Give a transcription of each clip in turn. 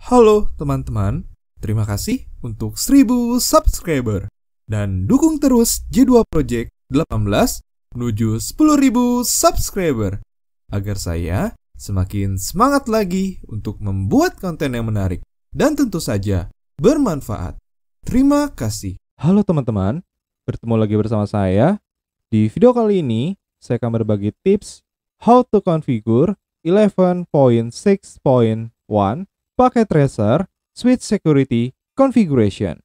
Halo teman-teman, terima kasih untuk 1000 subscriber dan dukung terus J2 Project 18 menuju 10.000 subscriber agar saya semakin semangat lagi untuk membuat konten yang menarik dan tentu saja bermanfaat. Terima kasih. Halo teman-teman, bertemu lagi bersama saya. Di video kali ini, saya akan berbagi tips how to configure 11.6.1 Packet Tracer Switch Security Configuration.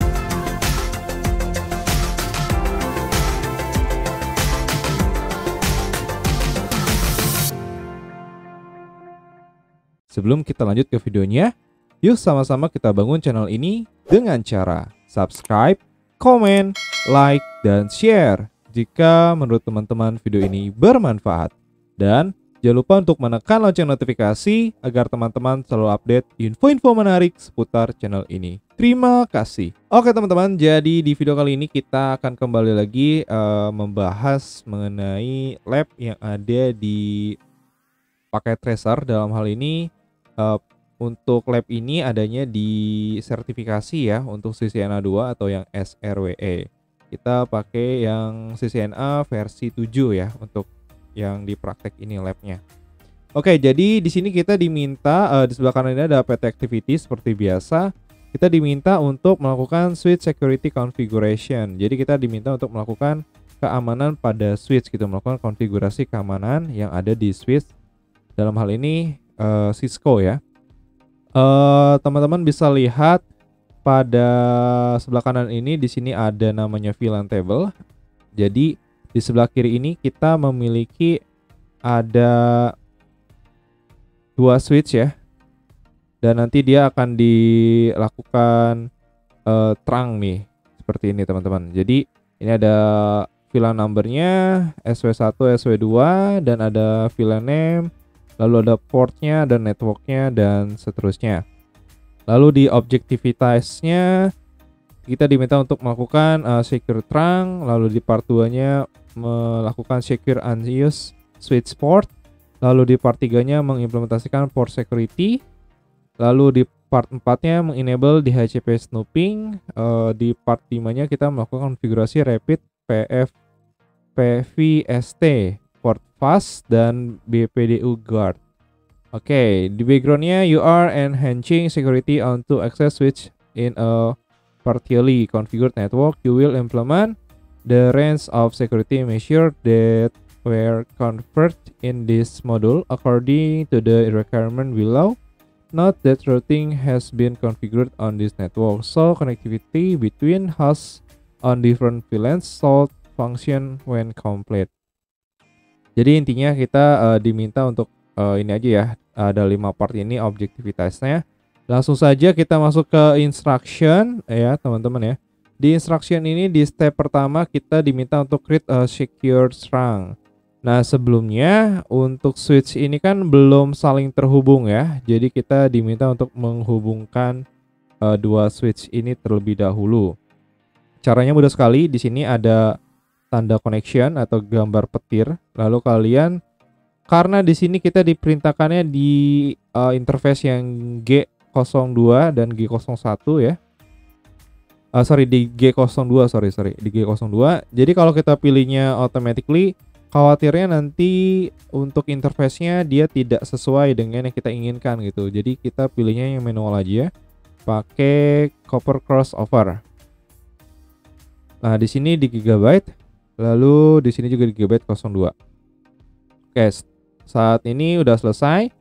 Sebelum kita lanjut ke videonya, yuk sama-sama kita bangun channel ini dengan cara subscribe, komen, like, dan share jika menurut teman-teman video ini bermanfaat. Dan jangan lupa untuk menekan lonceng notifikasi agar teman-teman selalu update info-info menarik seputar channel ini. Terima kasih. Oke teman-teman, jadi di video kali ini kita akan kembali lagi membahas mengenai lab yang ada di Packet Tracer. Dalam hal ini untuk lab ini adanya di sertifikasi ya untuk CCNA 2 atau yang SRWE. Kita pakai yang CCNA versi 7 ya untuk yang di praktek ini labnya. Oke, jadi di sini kita diminta di sebelah kanan ini ada PT Activity seperti biasa. Kita diminta untuk melakukan switch security configuration. Jadi kita diminta untuk melakukan keamanan pada switch gitu, melakukan konfigurasi keamanan yang ada di switch. Dalam hal ini Cisco ya. Teman-teman bisa lihat pada sebelah kanan ini di sini ada namanya VLAN table. Jadi di sebelah kiri ini kita memiliki ada dua switch ya, dan nanti dia akan dilakukan terang nih seperti ini teman-teman. Jadi ini ada VLAN numbernya SW1, SW2, dan ada VLAN name, lalu ada portnya dan networknya dan seterusnya. Lalu di objectivitasnya kita diminta untuk melakukan secure trunk, lalu di part 2-nya melakukan secure unused switch port, lalu di part 3-nya mengimplementasikan port security, lalu di part 4-nya mengenable DHCP snooping, di part 5-nya kita melakukan konfigurasi rapid PVST, port fast, dan BPDU guard. Oke, di background-nya you are enhancing security onto access switch in a partially configured network. You will implement the range of security measures that were configured in this module according to the requirement below. Note that routing has been configured on this network, so connectivity between hosts on different VLANs should function when complete. Jadi intinya kita diminta untuk ini aja ya, ada 5 part ini objektivitasnya. Langsung saja kita masuk ke instruction ya teman-teman ya. Di instruction ini di step pertama kita diminta untuk create a secure trunk. Nah sebelumnya untuk switch ini kan belum saling terhubung ya. Jadi kita diminta untuk menghubungkan dua switch ini terlebih dahulu. Caranya mudah sekali. Di sini ada tanda connection atau gambar petir. Lalu kalian, karena di sini kita diperintahkannya di interface yang G02 dan G01 ya. Di G02, di G02. Jadi kalau kita pilihnya automatically, khawatirnya nanti untuk interface-nya dia tidak sesuai dengan yang kita inginkan gitu. Jadi kita pilihnya yang manual aja ya. Pakai copper crossover. Nah, di sini di gigabyte, lalu di sini juga di gigabyte 02. Oke, saat ini udah selesai.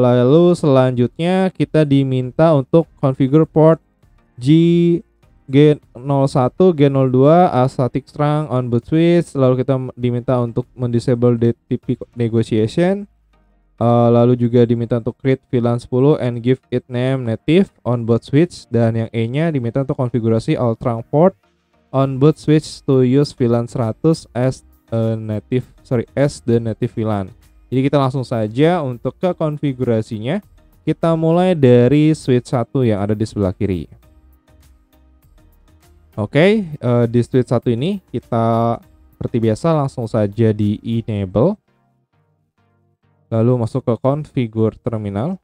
Lalu selanjutnya kita diminta untuk configure port G01, G02 as static trunk on boot switch. Lalu kita diminta untuk mendisable DTP negotiation. Lalu juga diminta untuk create VLAN 10 and give it name native on boot switch. Dan yang E-nya diminta untuk konfigurasi all trunk port on boot switch to use VLAN 100 as the native VLAN. Jadi kita langsung saja untuk ke konfigurasinya. Kita mulai dari switch 1 yang ada di sebelah kiri. Oke, di switch 1 ini kita seperti biasa langsung saja di enable. Lalu masuk ke configure terminal.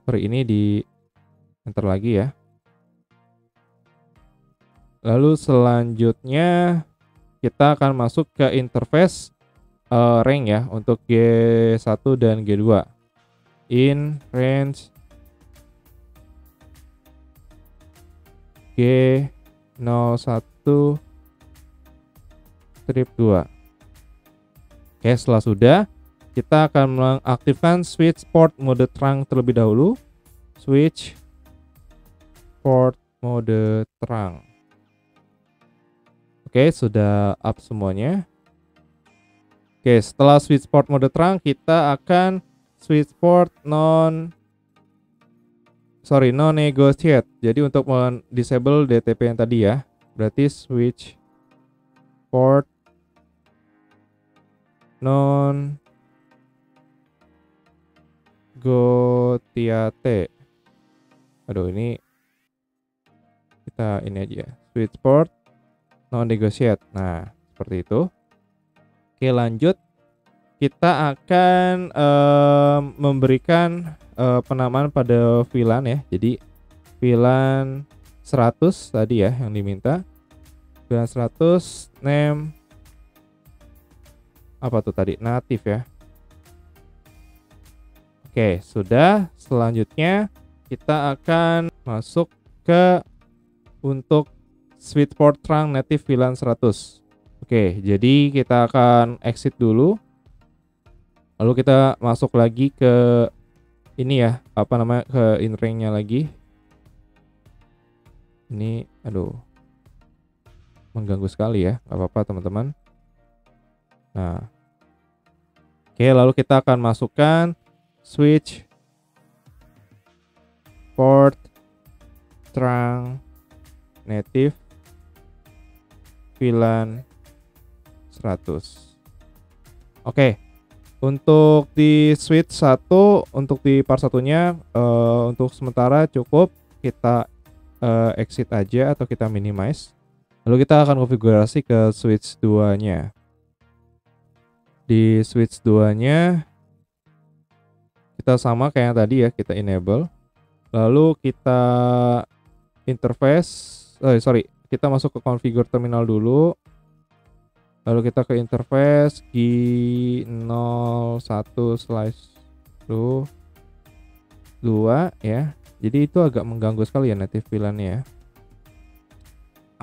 Sorry, ini di enter lagi ya. Lalu selanjutnya kita akan masuk ke interface range ya untuk G1 dan G2. In range G01 strip 2. Oke, setelah sudah, kita akan mengaktifkan switch port mode terang terlebih dahulu. Switch port mode terang. Oke, sudah up semuanya. Oke, setelah switch port mode terang, kita akan switch port non negotiate. Jadi untuk disable DTP yang tadi ya, berarti switch port non negotiate. Aduh, ini kita ini aja, switch port non negotiate. Nah, seperti itu. Oke, lanjut. Kita akan memberikan penamaan pada VLAN ya. Jadi VLAN 100 tadi ya yang diminta. VLAN 100 name apa tuh tadi? Native ya. Oke, sudah. Selanjutnya kita akan masuk ke untuk switch port terang native VLAN 100. Oke, jadi kita akan exit dulu. Lalu kita masuk lagi ke ini ya, apa namanya, ke in-range-nya lagi. Ini, aduh, mengganggu sekali ya, nggak apa-apa teman-teman. Nah, oke, lalu kita akan masukkan switch port terang native VLAN 100. Oke. Untuk di switch 1, untuk di part satunya untuk sementara cukup kita exit aja atau kita minimize. Lalu kita akan konfigurasi ke switch 2-nya. Di switch 2-nya kita sama kayak yang tadi ya, kita enable. Lalu kita interface, kita masuk ke configure terminal dulu. Lalu kita ke interface G01/2 ya. Jadi itu agak mengganggu sekali ya native VLAN-nya ya.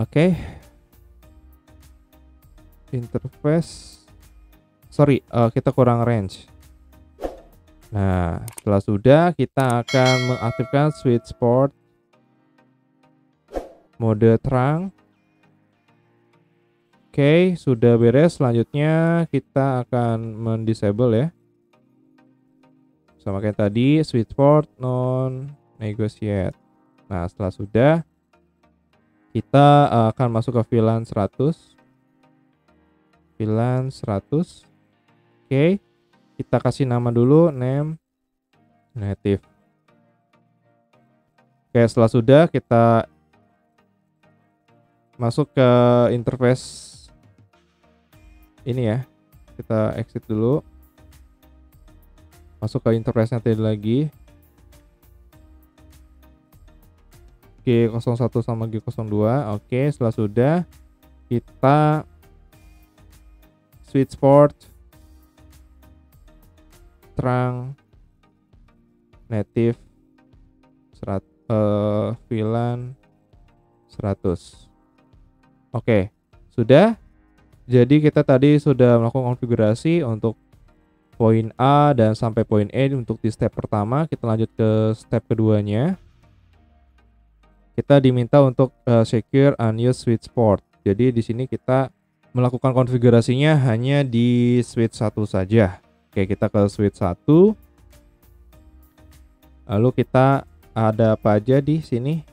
Oke. Interface. Kita kurang range. Nah, setelah sudah kita akan mengaktifkan switch port mode terang. Oke, sudah beres. Selanjutnya kita akan mendisable ya. Sama kayak tadi, switch port non negotiate. Nah, setelah sudah, kita akan masuk ke VLAN 100. VLAN 100. Oke, kita kasih nama dulu, name native. Oke, setelah sudah kita masuk ke interface ini ya, kita exit dulu, masuk ke interface nanti lagi G01 sama G02. Oke, setelah sudah kita switch port terang native VLAN 100. Oke, sudah. Jadi kita tadi sudah melakukan konfigurasi untuk poin A dan sampai poin E untuk di step pertama. Kita lanjut ke step keduanya. Kita diminta untuk secure unused switch port. Jadi di sini kita melakukan konfigurasinya hanya di switch 1 saja. Oke, kita ke switch 1. Lalu kita ada apa aja di sini?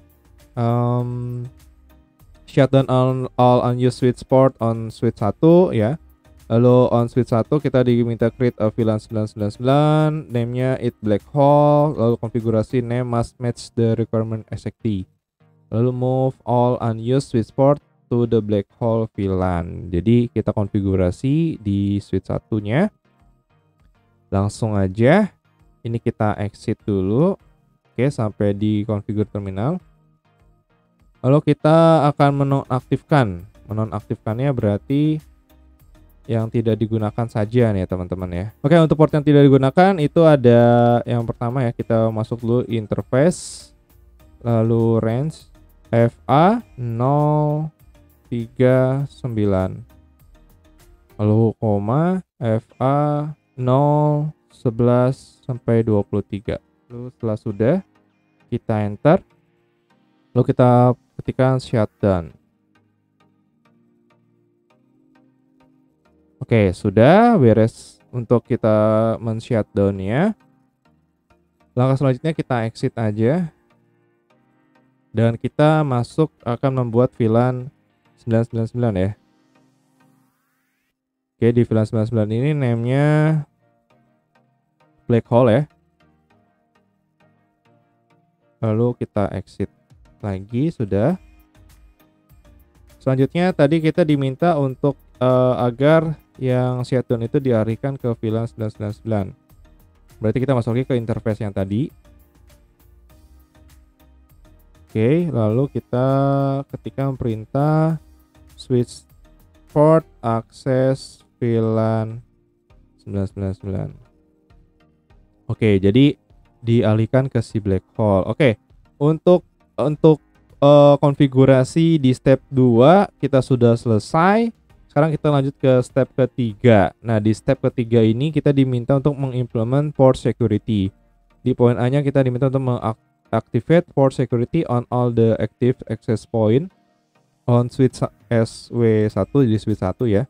Shutdown all unused switch port on switch 1 ya. Lalu on switch 1 kita diminta create a VLAN 999, name-nya it black hole, lalu konfigurasi name must match the requirement exactly. Lalu move all unused switch port to the black hole VLAN. Jadi kita konfigurasi di switch 1-nya. Langsung aja ini kita exit dulu. Oke, sampai di configure terminal. Lalu kita akan menonaktifkan. Menonaktifkannya berarti yang tidak digunakan saja nih ya teman-teman ya. Oke, untuk port yang tidak digunakan itu ada yang pertama ya, kita masuk dulu interface, lalu range FA 039, lalu koma FA 011 sampai 23. Lalu setelah sudah kita enter, lalu kita ketikkan shutdown. Oke, sudah beres untuk kita men-shutdown-nya. Langkah selanjutnya kita exit aja. Dan kita masuk akan membuat VLAN 999 ya. Oke, di VLAN 99 ini name-nya black hole ya. Lalu kita exit lagi, sudah. Selanjutnya tadi kita diminta untuk agar yang shutdown itu dialihkan ke VLAN 999. Berarti kita masuk lagi ke interface yang tadi. Oke, lalu kita ketikkan perintah switch port access VLAN 999. Oke, jadi dialihkan ke si black hole. Oke, untuk konfigurasi di step 2 kita sudah selesai. Sekarang kita lanjut ke step ketiga. Nah, di step ketiga ini kita diminta untuk mengimplement port security. Di poin A-nya kita diminta untuk mengactivate port security on all the active access point on switch SW1, di switch 1 ya.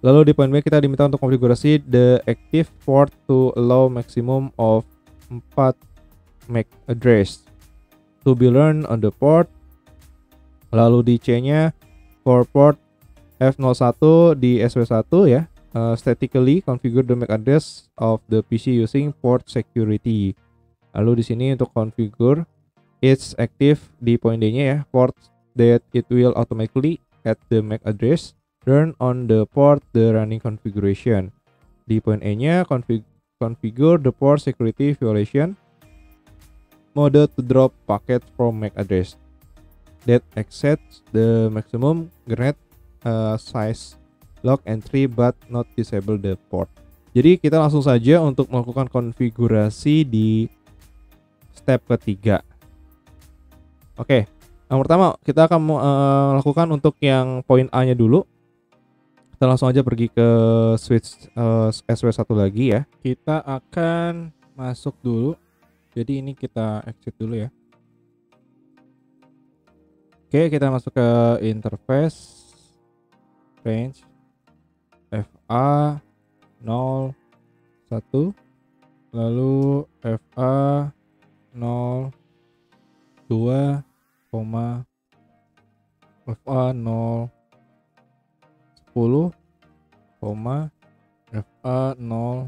Lalu di poin B kita diminta untuk konfigurasi the active port to allow maximum of 4 MAC address to be learned on the port. Lalu di C-nya for port F01 di SW1 ya, statically configure the MAC address of the PC using port security. Lalu di sini untuk configure its active di poin D-nya ya, port that it will automatically add the MAC address, learn on the port the running configuration. Di poin E-nya configure the port security violation mode to drop packet from MAC address that exceeds the maximum granted size log entry but not disable the port. Jadi kita langsung saja untuk melakukan konfigurasi di step ketiga. Oke, yang pertama kita akan melakukan untuk yang poin A-nya dulu. Kita langsung aja pergi ke switch SW1 lagi ya. Kita akan masuk dulu. Jadi ini kita exit dulu ya. Oke, kita masuk ke interface, range FA 01, lalu FA 02, FA 010, FA 024.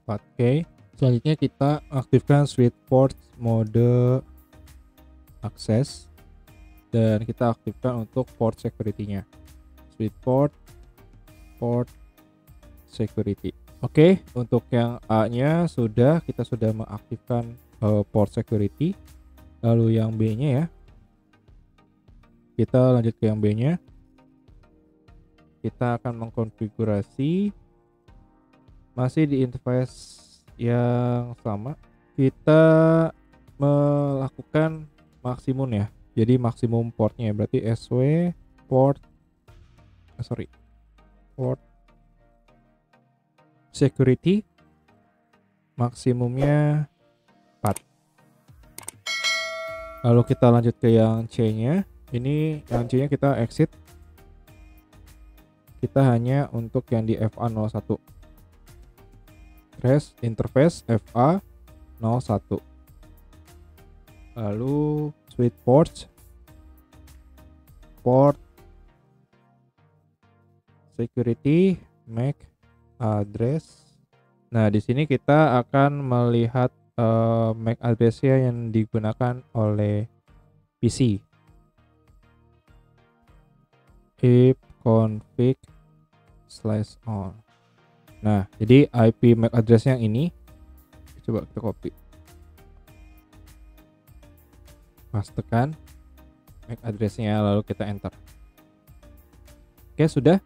Oke, selanjutnya kita aktifkan switch port mode access dan kita aktifkan untuk port security-nya. Switch port security. Oke, untuk yang A-nya kita sudah mengaktifkan port security. Lalu yang B-nya ya, kita lanjut ke yang B-nya. Kita akan mengkonfigurasi masih di interface yang sama. Kita melakukan maksimum ya, jadi maksimum portnya berarti SW port port security maksimumnya 4. Lalu kita lanjut ke yang C-nya. Ini yang C-nya kita exit. Kita hanya untuk yang di FA01. Trace interface FA01. Lalu switch port security MAC address. Nah, di sini kita akan melihat MAC address-nya yang digunakan oleh PC. If config/on. Nah, jadi IP MAC address yang ini coba kita copy. pastekan MAC address-nya, lalu kita enter. Oke, sudah.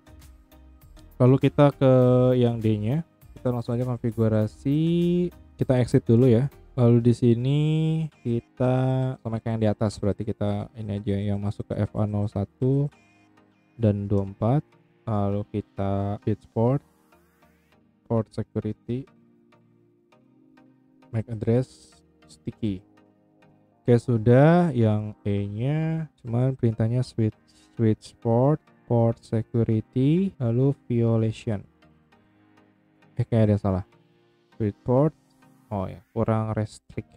Lalu kita ke yang D-nya. Kita langsung aja konfigurasi. Kita exit dulu ya. Lalu di sini kita sama kayak yang di atas, berarti kita ini aja yang masuk ke FA01 dan 24. Lalu kita switch port security, MAC address, sticky. Oke, sudah. Yang E-nya cuman perintahnya switch port security, lalu violation. Kayak ada salah. Switch port. Oh ya, kurang restrict.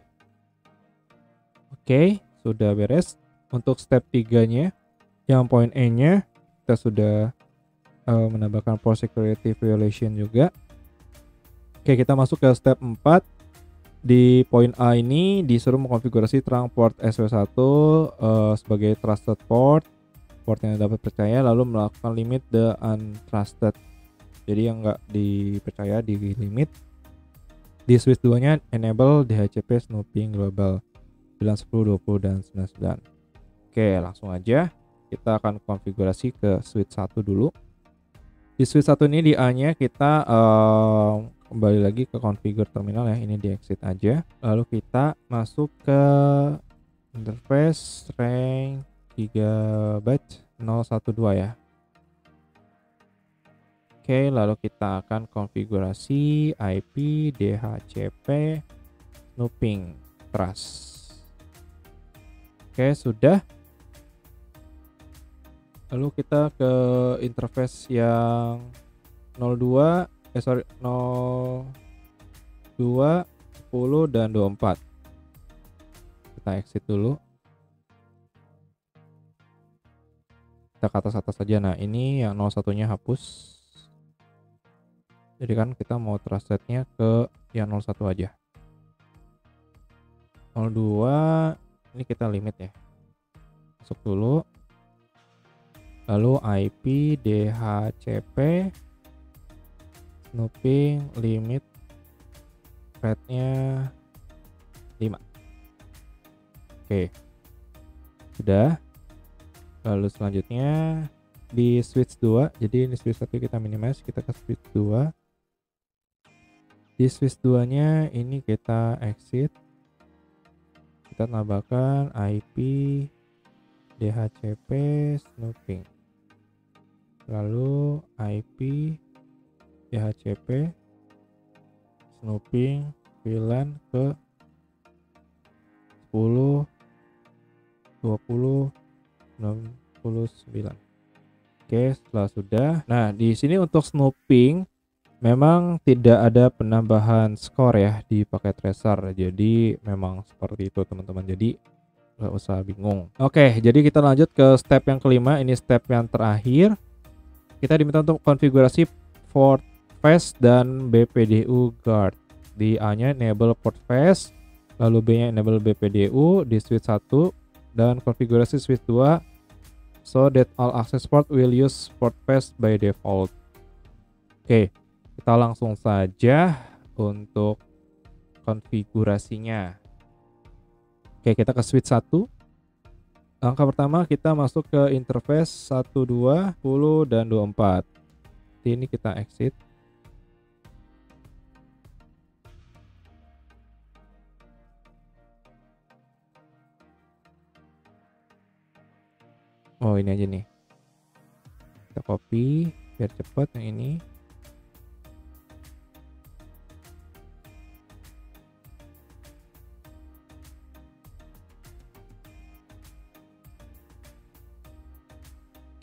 Oke, sudah beres. Untuk step 3-nya, yang poin E-nya kita sudah menambahkan port security violation juga. Oke, kita masuk ke step 4. Di poin A ini disuruh mengkonfigurasi terang port SW1 sebagai trusted port yang dapat percaya, lalu melakukan limit the untrusted. Jadi yang nggak dipercaya di limit. Di switch 2-nya enable DHCP snooping global 9, 10, 20 dan 99. Oke, langsung aja kita akan konfigurasi ke switch 1 dulu. Di switch 1 ini di A-nya kita kembali lagi ke configure terminal ya. Ini di exit aja. Lalu kita masuk ke interface range gigabyte 012 ya. Oke, lalu kita akan konfigurasi IP DHCP snooping trust. Oke, sudah. Lalu kita ke interface yang 02 02, 10 dan 24. Kita exit dulu. Kita ke atas saja. Nah, ini yang 01-nya hapus. Jadi kan kita mau trustednya ke yang 01 aja. 02 ini kita limit ya. Masuk dulu. Lalu IP DHCP snooping limit rate-nya 5. Oke. Sudah. Lalu selanjutnya di switch 2. Jadi ini switch 1 kita minimize, kita ke switch 2. Di switch 2-nya ini kita exit. Kita tambahkan IP DHCP snooping. Lalu IP DHCP snooping VLAN ke 10, 20, 69. Oke, setelah sudah. Nah, di sini untuk snooping memang tidak ada penambahan skor ya di paket tracer. Jadi memang seperti itu teman-teman. Jadi nggak usah bingung. Oke, jadi kita lanjut ke step yang kelima. Ini step yang terakhir. Kita diminta untuk konfigurasi port face dan BPDU guard. Di A-nya enable port face, lalu B-nya enable BPDU di switch 1 dan konfigurasi switch 2 so that all access port will use port face by default. Oke, kita langsung saja untuk konfigurasinya. Oke, kita ke switch 1. Langkah pertama kita masuk ke interface 1, 2, 10 dan 24. Ini kita exit. Oh, ini aja nih. Kita copy biar cepat yang ini.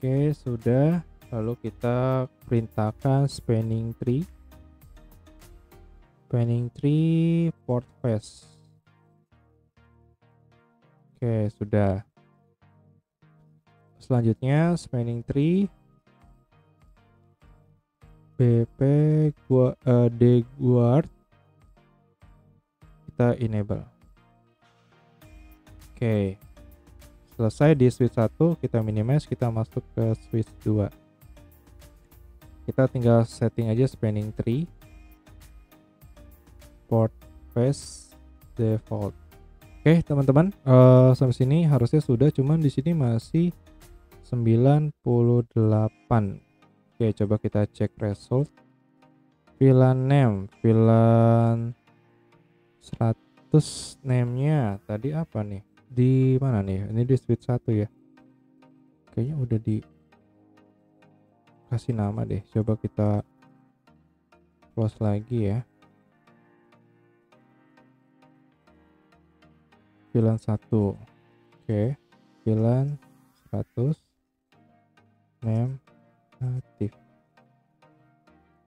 Oke, sudah. Lalu kita perintahkan spanning tree. Spanning tree port face. Oke, sudah. Selanjutnya spanning tree D guard kita enable. Oke. Selesai di switch 1, kita minimize, kita masuk ke switch 2. Kita tinggal setting aja spanning tree port face default. Oke, teman-teman, sampai sini harusnya sudah, cuman di sini masih 98. Oke, coba kita cek result. VLAN name, VLAN 100 name-nya tadi apa nih? Di mana nih? Ini di switch 1 ya. Kayaknya udah dikasih nama deh. Coba kita close lagi ya. VLAN 1. Oke, VLAN 100 name aktif.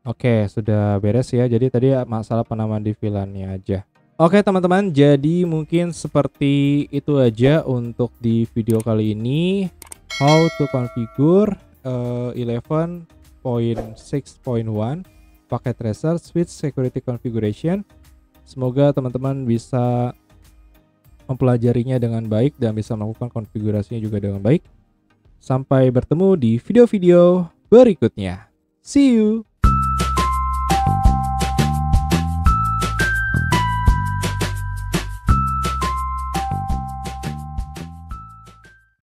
Oke, sudah beres ya. Jadi tadi masalah penamaan di VLAN-nya aja. Oke teman-teman, jadi mungkin seperti itu aja untuk di video kali ini. How to configure 11.6.1 paket tracer switch security configuration. Semoga teman-teman bisa mempelajarinya dengan baik dan bisa melakukan konfigurasinya juga dengan baik. Sampai bertemu di video-video berikutnya. See you!